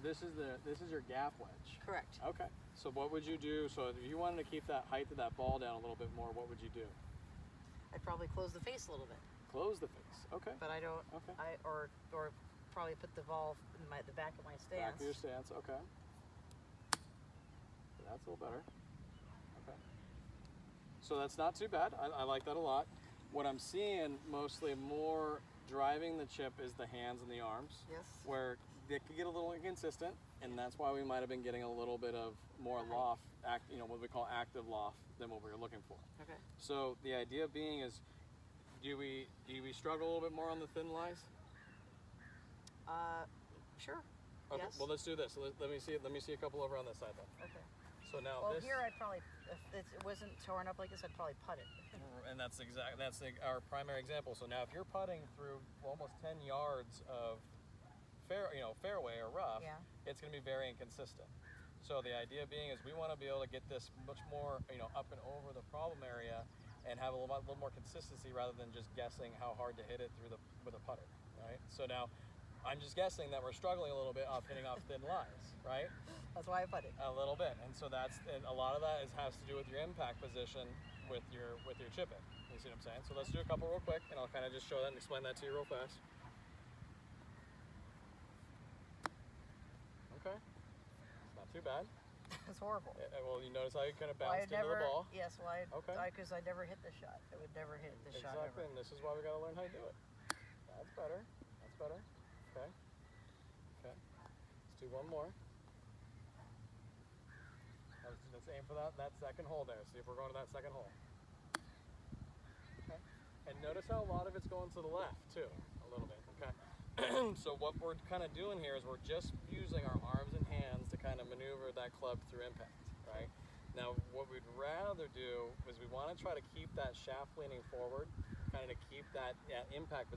this is your gap wedge. Correct. Okay. So what would you do? So if you wanted to keep that height of that ball down a little bit more, what would you do? I'd probably close the face a little bit. Close the face. Okay. But I don't. Okay. Or probably put the ball in the back of my stance. Back of your stance. Okay. That's a little better. Okay. So that's not too bad. I like that a lot. What I'm seeing mostly more driving the chip is the hands and the arms. Yes. Where they could get a little inconsistent, and that's why we might have been getting a little bit of more loft, what we call active loft, than what we were looking for. Okay. So the idea being is, do we struggle a little bit more on the thin lies? Sure. Okay. Yes. Well, let's do this. Let me see a couple over on this side then. Okay. So now Well, this. here I'd probably, if it wasn't torn up like this, I'd probably putt it. And that's our primary example. So now if you're putting through almost 10 yards of fairway or rough, Yeah. it's going to be very inconsistent. So the idea being is we want to be able to get this much more, up and over the problem area, and have a little more consistency rather than just guessing how hard to hit it with a putter, right? So now I'm just guessing that we're struggling a little bit off hitting off thin lies, right? That's why I putt it. A little bit, and so and a lot of that has to do with your impact position with your chipping. You see what I'm saying? So let's do a couple real quick, and I'll kind of just show that and explain that to you real fast. Okay, it's not too bad. It's horrible. Well, you notice how you kind of Well, bounced into the ball. Yes, well, Okay. Because I never hit the shot. I would never hit the shot Exactly, ever. and this is why we got to learn how to do it. That's better. That's better. Okay. Okay. Let's do one more. Let's aim for that second hole there. See if we're going to that second hole. Okay. And notice how a lot of it's going to the left too, a little bit. Okay. So what we're kind of doing here is we're just using our arms and hands to kind of maneuver that club through impact, right? Now, what we'd rather do is we want to try to keep that shaft leaning forward, kind of to keep that impact